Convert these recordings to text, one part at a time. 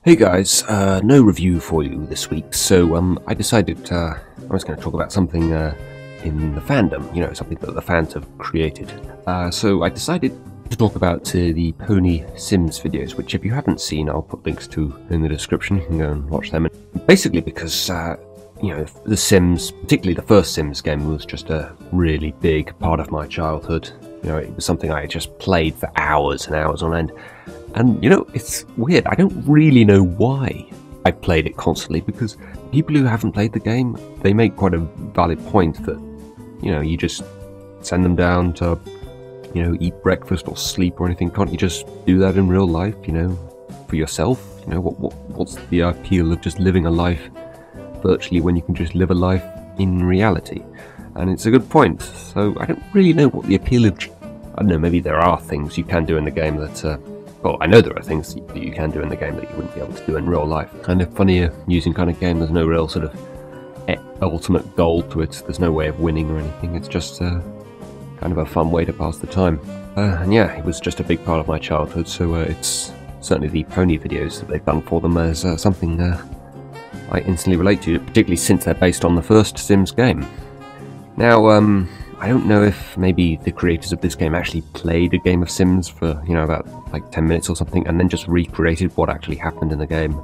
Hey guys, no review for you this week, so I decided I was going to talk about something in the fandom, something that the fans have created. So I decided to talk about the Pony Sims videos, which if you haven't seen, I'll put links to in the description. You can go and watch them. Basically because, the Sims, particularly the first Sims game, was just a really big part of my childhood. It was something I just played for hours and hours on end. And, it's weird. I don't really know why I played it constantly, because people who haven't played the game, they make quite a valid point that, you just send them down to, eat breakfast or sleep or anything. Can't you just do that in real life, for yourself? What's the appeal of just living a life virtually when you can just live a life in reality? And it's a good point. So I don't really know what the appeal of... I don't know, maybe there are things you can do in the game that... Well, I know there are things that you can do in the game that you wouldn't be able to do in real life. Kind of funny, amusing kind of game. There's no real sort of ultimate goal to it. There's no way of winning or anything. It's just kind of a fun way to pass the time. And yeah, it was just a big part of my childhood, so it's certainly the pony videos that they've done for them as something I instantly relate to, particularly since they're based on the first Sims game. Now, I don't know if maybe the creators of this game actually played a game of Sims for, about like 10 minutes or something, and then just recreated what actually happened in the game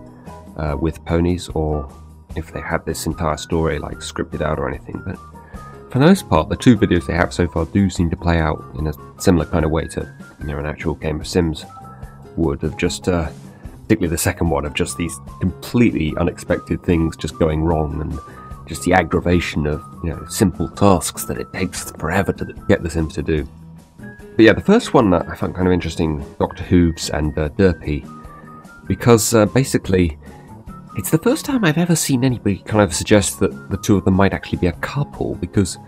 with ponies, or if they had this entire story like scripted out or anything. But for the most part, the two videos they have so far do seem to play out in a similar kind of way to, an actual game of Sims would, of just, particularly the second one, of just these completely unexpected things just going wrong, and just the aggravation of, simple tasks that it takes forever to get the Sims to do. But yeah, the first one that I found kind of interesting, Dr. Who's and Derpy, because basically, it's the first time I've ever seen anybody kind of suggest that the two of them might actually be a couple, because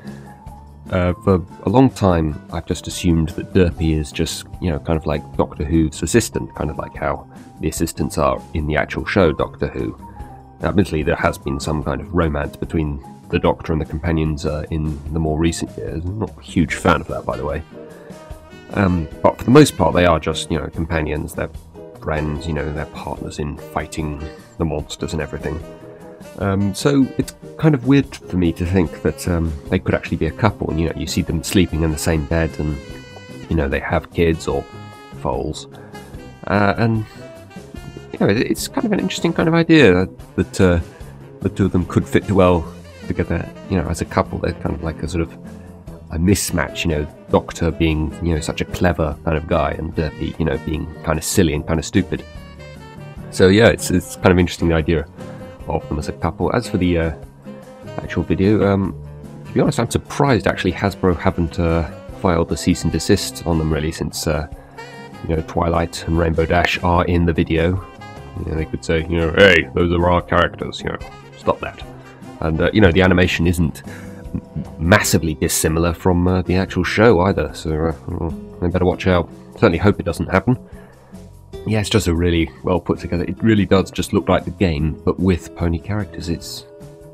for a long time I've just assumed that Derpy is just, kind of like Doctor Who's assistant, kind of like how the assistants are in the actual show Doctor Who. Now, admittedly, there has been some kind of romance between the Doctor and the companions in the more recent years. I'm not a huge fan of that, by the way. But for the most part, they are just, companions. They're friends, they're partners in fighting the monsters and everything. So it's kind of weird for me to think that they could actually be a couple. And, you see them sleeping in the same bed, and, they have kids or foals. And... it's kind of an interesting kind of idea that the two of them could fit well together, as a couple. They're kind of like a sort of a mismatch, Doctor being, such a clever kind of guy, and Derpy, being kind of silly and kind of stupid. So yeah, it's kind of interesting, the idea of them as a couple. As for the actual video, to be honest, I'm surprised actually Hasbro haven't filed a cease and desist on them really, since Twilight and Rainbow Dash are in the video. They could say, hey, those are our characters, stop that. And, the animation isn't massively dissimilar from the actual show either, so they better watch out. Certainly hope it doesn't happen. Yeah, it's just a really well put together. It really does just look like the game, but with pony characters. It's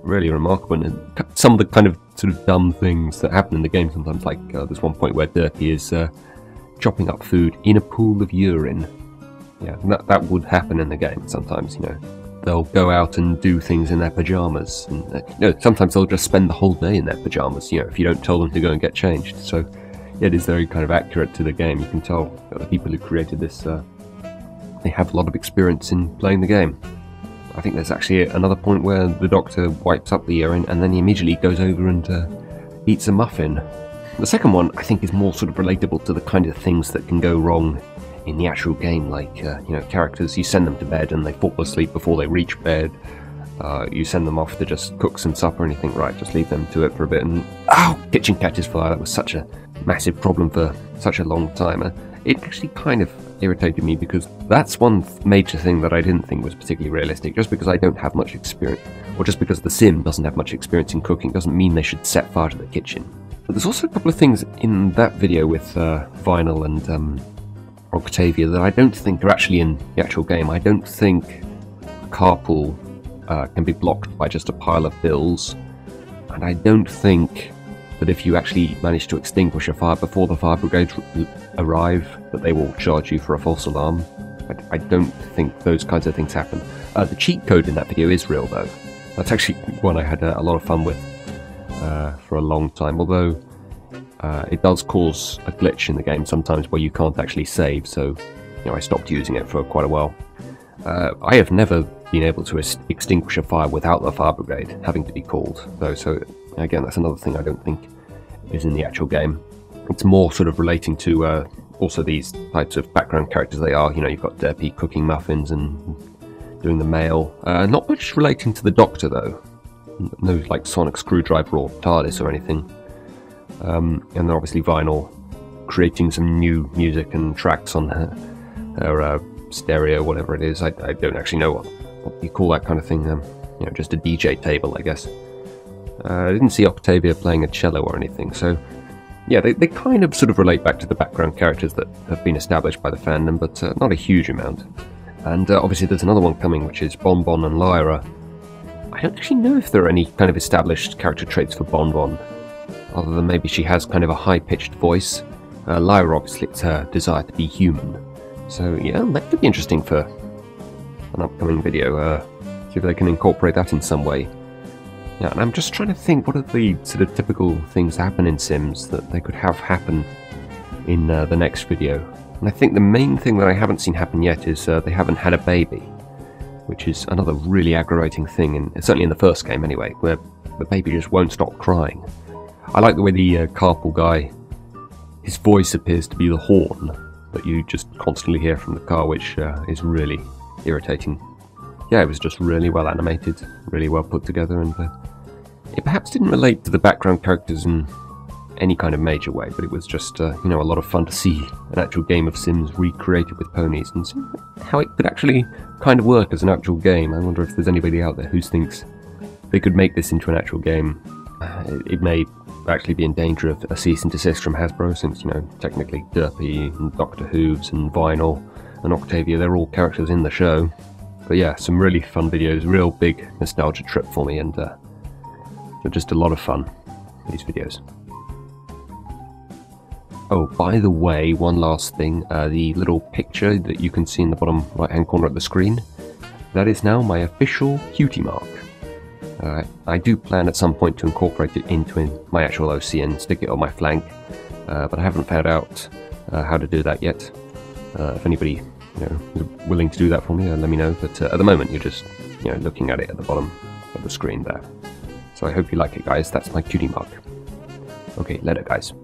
really remarkable. And some of the kind of sort of dumb things that happen in the game sometimes, like there's one point where Derpy is chopping up food in a pool of urine. Yeah, that would happen in the game sometimes, They'll go out and do things in their pyjamas. And, sometimes they'll just spend the whole day in their pyjamas, if you don't tell them to go and get changed. So, yeah, it is very kind of accurate to the game. You can tell that the people who created this, they have a lot of experience in playing the game. I think there's actually another point where the Doctor wipes up the urine and then he immediately goes over and eats a muffin. The second one, I think, is more sort of relatable to the kind of things that can go wrong in the actual game, like, characters, you send them to bed and they fall asleep before they reach bed. You send them off to just cook some supper and you think, right, just leave them to it for a bit, and, kitchen catches fire. That was such a massive problem for such a long time. It actually kind of irritated me, because that's one major thing that I didn't think was particularly realistic. Just because I don't have much experience, or just because the Sim doesn't have much experience in cooking, doesn't mean they should set fire to the kitchen. But there's also a couple of things in that video with Vinyl and Octavia that I don't think are actually in the actual game. I don't think a carpool can be blocked by just a pile of bills, and I don't think that if you actually manage to extinguish a fire before the fire brigade arrive, that they will charge you for a false alarm. I don't think those kinds of things happen. The cheat code in that video is real, though. That's actually one I had a lot of fun with for a long time, although it does cause a glitch in the game sometimes where you can't actually save, so I stopped using it for quite a while. I have never been able to extinguish a fire without the fire brigade having to be called, though, so again, that's another thing I don't think is in the actual game. It's more sort of relating to also these types of background characters they are. You've got Derpy cooking muffins and doing the mail. Not much relating to the Doctor, though. No, like, sonic screwdriver or TARDIS or anything. And then obviously Vinyl creating some new music and tracks on her stereo, whatever it is. I don't actually know what you call that kind of thing. Just a DJ table, I guess. I didn't see Octavia playing a cello or anything, so yeah, they kind of sort of relate back to the background characters that have been established by the fandom, but not a huge amount. And obviously there's another one coming, which is Bon Bon and Lyra. I don't actually know if there are any kind of established character traits for Bon Bon, other than maybe she has kind of a high-pitched voice. Lyra, obviously, it's her desire to be human. So yeah, that could be interesting for an upcoming video, see if they can incorporate that in some way. Yeah, and I'm just trying to think, what are the sort of typical things that happen in Sims that they could have happen in the next video. And I think the main thing that I haven't seen happen yet is they haven't had a baby, which is another really aggravating thing, and certainly in the first game anyway, where the baby just won't stop crying. I like the way the carpool guy, his voice appears to be the horn that you just constantly hear from the car, which is really irritating. Yeah, it was just really well animated, really well put together, and it perhaps didn't relate to the background characters in any kind of major way, but it was just, a lot of fun to see an actual game of Sims recreated with ponies, and see how it could actually kind of work as an actual game. I wonder if there's anybody out there who thinks they could make this into an actual game. It may actually be in danger of a cease and desist from Hasbro, since, technically Derpy and Doctor Hooves and Vinyl and Octavia, they're all characters in the show. But yeah, some really fun videos, real big nostalgia trip for me, and they're just a lot of fun, these videos. Oh, by the way, one last thing, the little picture that you can see in the bottom right hand corner of the screen, that is now my official Cutie mark. I do plan at some point to incorporate it into my actual OC and stick it on my flank, but I haven't found out how to do that yet. If anybody is willing to do that for me, let me know, but at the moment you're just looking at it at the bottom of the screen there. So I hope you like it, guys. That's my Cutie mark. Okay, later, guys.